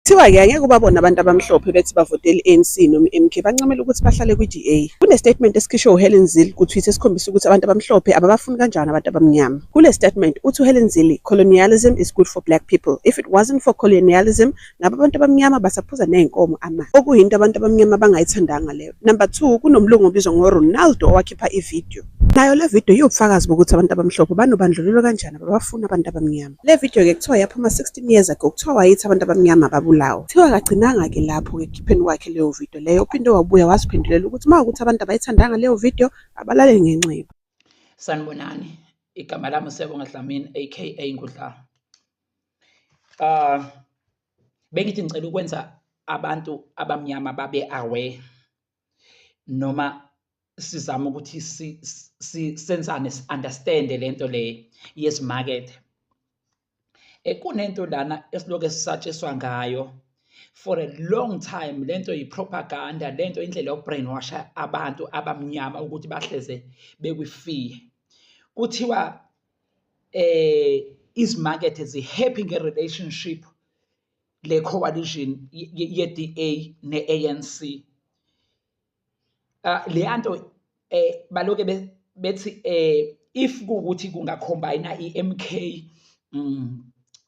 Kuthiwa-ke angeke ubabone abantu abamhlophe bethi bavotele i-ANC noma i-MK bancamela ukuthi bahlale kwi-DA. Kune-statement esikhishwe uHelen Zille ku-Twitter esikhombisa ukuthi abantu abamhlophe ababafuni kanjani abantu abamnyama. Kule statement uthi uHelen Zille, "Colonialism is good for black people. If it wasn't for colonialism, ngabe abantu abamnyama basaphuza ney'nkomo amanzi." Okuyinto abantu abamnyama bangayithandanga leyo. Number 2, kunomlungu obizwa ngoRonaldo owakhipha ividiyo. Nayo le video iwubufakazi bokuthi abantu abamhlophe banobandlululo kanjani ababafuna abantu abamnyama. Le video-ke kuthiwa yaphuma 16 years ago, kuthiwa wayithi abantu abamnyama babulawo. Kuthiwa kagcinanga-ke lapho-ke ekhipheni kwakhe leyo video leyo, uphinde wabuya wasiphendulela ukuthi uma ukuthi abantu abayithandanga leyo video abalale ngenxiba. Sanibonani, igama lami uSebonga Dlamini aka Ngudla. Bengithi ngicela ukwenza abantu abamnyama babe aware noma sizama ukuthi senzane understand lento le yesimakethe. Kunento lana esiloke sisatshiswa ngayo for a long time, lento yi-propaganda, lento indlela yokubrainwasha abantu abamnyama ukuthi bahleze bekwi-fear. Kuthiwa izimakethe zihappy nge-relationship le-coalition ye-DA ne-ANC. Leyanto baloke bethi if kuwukuthi kungacombine i-MK,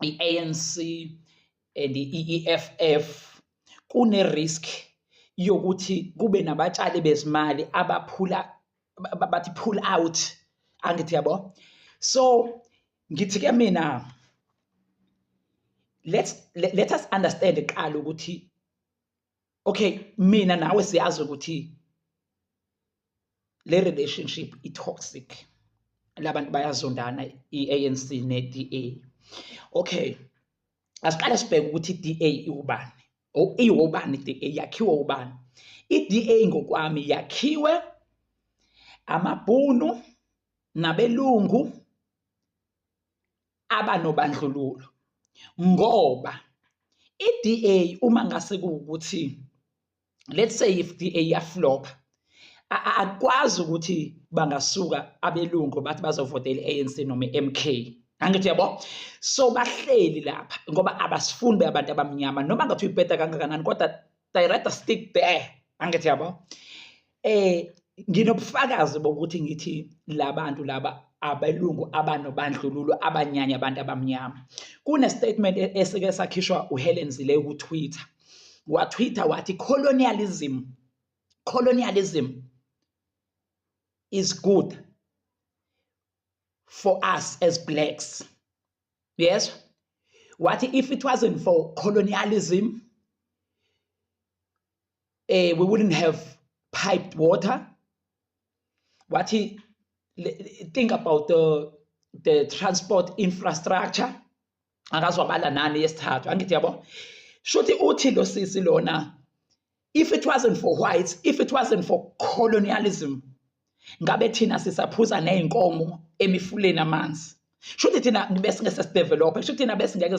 i-ANC and i-EFF, kune-risk yokuthi kube nabatshali bezimali abaphula bathi pull out, angithi yabo. So ngithi ke mina, let us understand qala ukuthi okay, mina nawe siyazi ukuthi le relationship i-toxic, labantu bayazondana i-ANC ne-DA. Okay, asiqale sibheke ukuthi i-DA iwubani, iwubani i-DA, yakhiwe ubani. I-DA ngokwami yakhiwe amabhunu nabelungu abanobandlululo, ngoba i-DA uma ngase kuwukuthi let's say if DA yaflop, akwazi ukuthi bangasuka abelungu bathi bazovotela i-ANC noma i-MK, angithi yabo. So bahleli lapha ngoba abasifuni beyabantu abamnyama, noma ngathi uyibheda kangakanani kodwa they rather stick there, angithi yabo. Nginobufakazi bokuthi ngithi labantu laba abelungu abanobandlululo abanyanya abantu abamnyama. Kune statement esike sakhishwa uHelen Zille ku-Twitter, watweeta wathi colonialism is good for us as blacks. Yes, what if it wasn't for colonialism, we wouldn't have piped water. What he think about the transport infrastructure, akazwabala nani yesithathu, angithi yabo. Shuthi uthi lo sisi lona, if it wasn't for whites, if it wasn't for colonialism, ngabe thina sisaphuza ney'nkomo emifuleni amanzi. Shuthi thina bese ngeke sesidevelophe, shuthi thina bese ngeke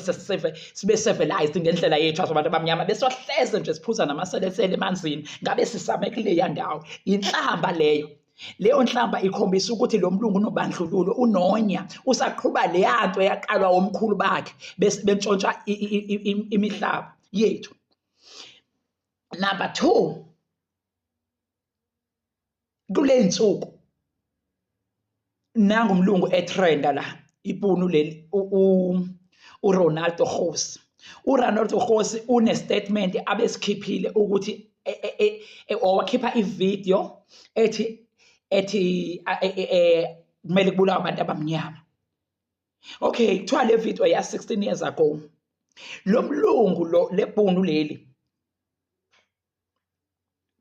sibe civilized ngendlela yethu abantu abamnyama, besohleze nje siphuza namaselesele emanzini, ngabe sisame kuleya ndawo. Inhlamba leyo nhlamba ikhombisa ukuthi lo mlungu unobandlululo, unonya, usaqhuba leyanto yaqalwa omkhulu bakhe bese bentshontsha imihlaba yethu. Number 2, kule nsuku nangu umlungu etrenda la ibhunu leli uRonaldo Khosi. uRonaldo Khosi une statement abesikhiphile ukuthi owakhipha ivideo ethi kumele kubulawe abantu abamnyama. Okay, kuthiwa le video ya 16 years ago. Lo mlungu lebhunu leli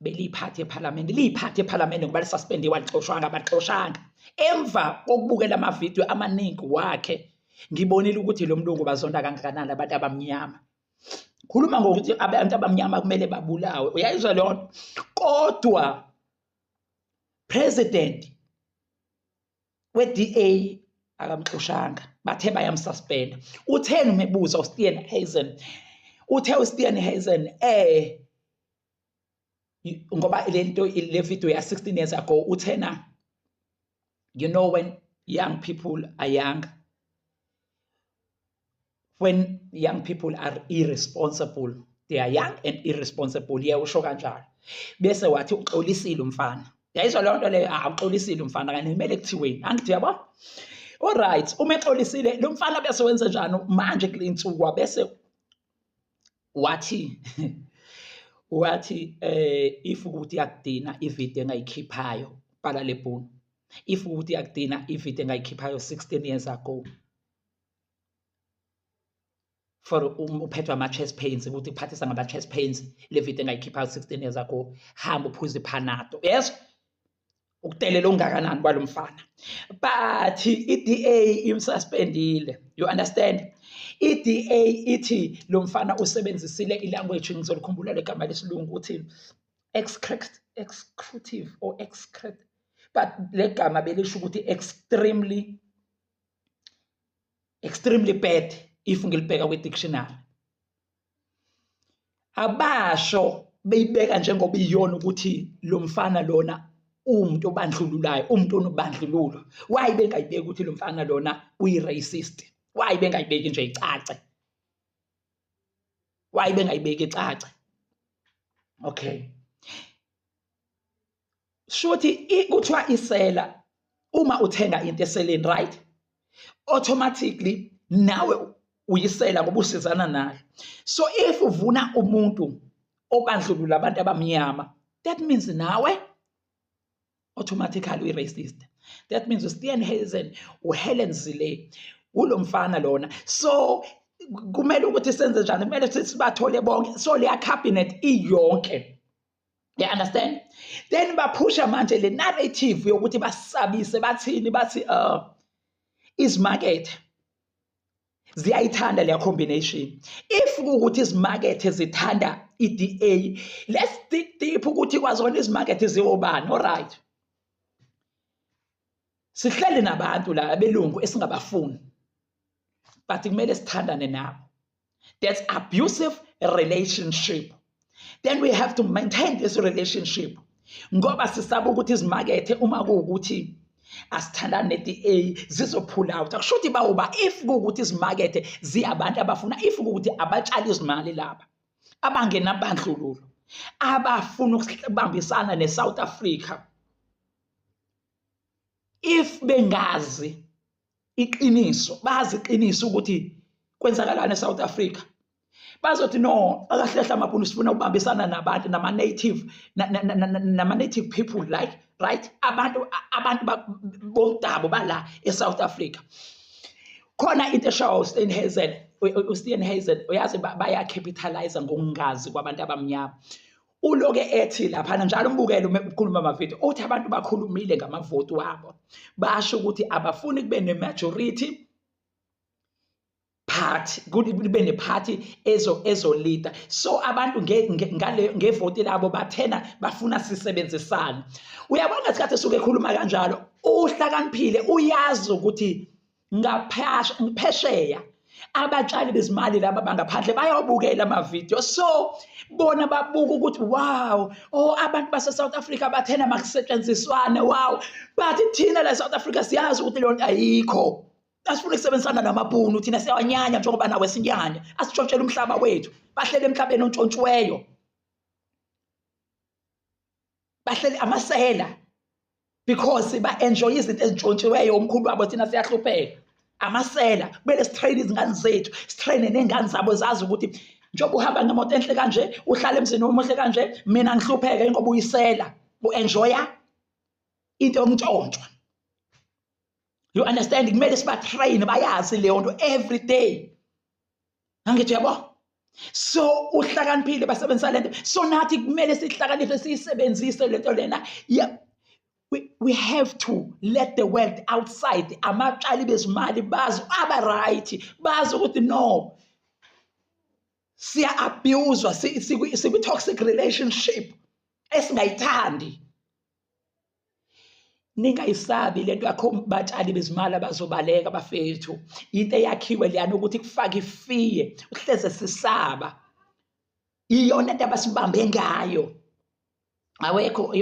beliphathe ePhalamende ngoba lisaspendiwe, baxoshwanga. Emva kokubukela amavidiyo amaningi wakhe, ngibonile ukuthi lo mlungu bazonda kangakanani abantu abamnyama. Khuluma ngokuthi abantu abamnyama kumele babulawe, uyayizwa leyo? Kodwa president we-DA akamxoshanga, bathe bayamsuspenda. Utheni umebuza uSteenhuisen? Uthe uSteenhuisen ngoba le video ya 16 years ago, uthena, you know, when young people are young, when young people are irresponsible, they are young and irresponsible. Usho kanjalo. Bese wathi uxolisile umfana. Yayizwa leyo nto leyo, uxolisile umfana kanti kumele kuthiweni. Angithi uyabona? Alright, uma exolisile lo mfana bese wenza njani manje kule insuku bese wathi if ukuthi yakudina ivideo engayikhiphayo bhala lebhunu. If ukuthi yakudina ivideo engayikhiphayo 16 years ago. For uphethwe ama-chest pains ukuthi kuphathisa ngama-chest pains le video engayikhiphayo 16 years ago, hamba uphuze iPanado. Yes, ukudelela ungakanani kwalo mfana, but i-DA imsuspendile. You understand? I-DA ithi lo mfana usebenzisile ilanguage, ngizolikhumbula le gama lesilungu uthi excretive or excrete, but le gama belisho ukuthi extremely bad if ngilibheka kwi-dictionary. Abasho beyibeka njengoba iyona ukuthi lo mfana lona umuntu obandlululayo, umuntu onobandlululo. Why bengayibeki ukuthi lo mfana lona uyi-racist? Why bengayibeki nje icace? Why bengayibeki icace? Okay. Shothi kuthiwa isela, uma uthenga into eseleni, right? Automatically nawe uyisela ngoba usizana naye. So if uvuna umuntu obandlulula abantu abamnyama, that means nawe automatically racist. That means uSteenhuisen, uHelen Zille, ulo mfana lona. So kumele ukuthi senze njani? Kumele ukuthi sibathole bonke. So leya cabinet iyonke. You understand? Then baphusha manje le narrative yokuthi basabise bathini bathi izimakethe ziyayithanda leya combination. If ukuthi izimakethe zithanda i-DA, let's dig deep ukuthi kwazona izimakethe ziyobani. All right. Sihleli nabantu la abelungu esingabafuni, but kumele sithandane nabo. That's abusive relationship. Then we have to maintain this relationship. Ngoba sisaba ukuthi izimakethe uma kuwukuthi asithandane ne-DA zizopull out. Akushuthi bawuba if kuwukuthi izimakethe ziyabantu abafuna, if kuwukuthi abatshali izimali laba abangenabandlululo abafuna ukubambisana ne-South Africa, if bengazi iqiniso, bazi iqiniso ukuthi kwenzakalana eSouth Africa, bazothi no, akahlehla amabhunu sifuna ukubambisana nabantu nama-native people, like right, abantu bomdabu bala eSouth Africa. Khona into eshawo uSteenhuisen uyazi bayacapitalize ngokungazi kwabantu abamnyama. Uloke ethi laphana njalo umbukele ukukhuluma amavidiyo uthi abantu bakhulumile ngamavoti wabo, basho ukuthi abafuni kube ne-majority party, kube ne-party ezo leader. So abantu ngevoti labo bathena bafuna sisebenzisane. Uyabona ngathi esuke ekhuluma kanjalo, uhlakaniphile uyazi ukuthi ngaphesheya abatshali bezimali laba bangaphandle bayawubukela amavidiyo. So bona babuka ukuthi wow, abantu base-South Africa bathena makusetshenziswane, wow, but thina la South Africa siyazi ukuthi leyo nto ayikho. Asifuna ukusebenzisana namabhunu, thina siyawanyanya njengoba nawe sinyanya, asitshontshele umhlaba wethu. Bahlele emhlabeni ontshontshiweyo, bahlele amasela, because ba-enjoy izinto ezintshontshiweyo. Umkhulu wabo thina siyahlupheka. Amasela kumele sitrain izingane zethu, sitrain nengane zabo zazi ukuthi njengoba uhamba ngemoto enhle kanje, uhlala emzini omuhle kanje, mina ngihlupheke ngoba uyisela, u-enjoya into yomntshontshwa. You understand? Kumele sibatrain bayazi leyo nto every day. Angithi yabo? So uhlakaniphile basebenzisa lento. So nathi kumele sihlakaniphe siyisebenzise lento lena. Yeah. We have to let the world outside, amatshali bezimali bazi aba-right, bazi ukuthi no, siya-abuswa, sikwi-toxic relationship esingayithandi. Ningayisabi lento yakho batshali bezimali abazobaleka bafethu. Into eyakhiwe leyana ukuthi kufake ifiye, uhleze sisaba. Iyona into abasibambe ngayo. awekho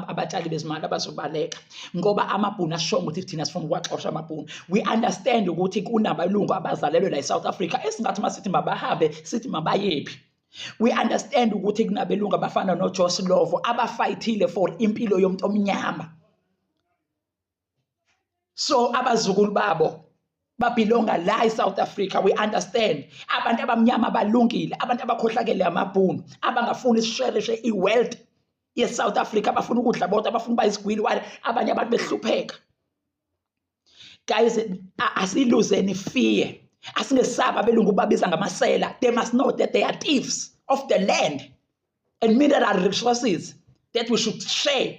abatshali bezimali abazobaleka ngoba amabhunu asishongo ukuthi thina sifuna ukwaxosha amabhunu. We understand ukuthi kunabalungu abazalelwe la eSouth Africa esingathi masithi mabahambe sithi mabayephi. We understand ukuthi kunabelungu abafana noJoe Slovo abafayithile for impilo yomuntu omnyama. So abazukulu babo babelonga la eSouth Africa. We understand abantu abamnyama balungile, abantu abakhohlakele amabhunu, abangafuni isisherishe iwealth yeSouth Africa, abafuna ukudla bodwa, abafuna bayisigwili wale abanye abantu behlupheka. Guys, asiluzeni fear. Asingesaba abelungu babiza ngamasela. They must know that they are thieves of the land and mineral resources that we should share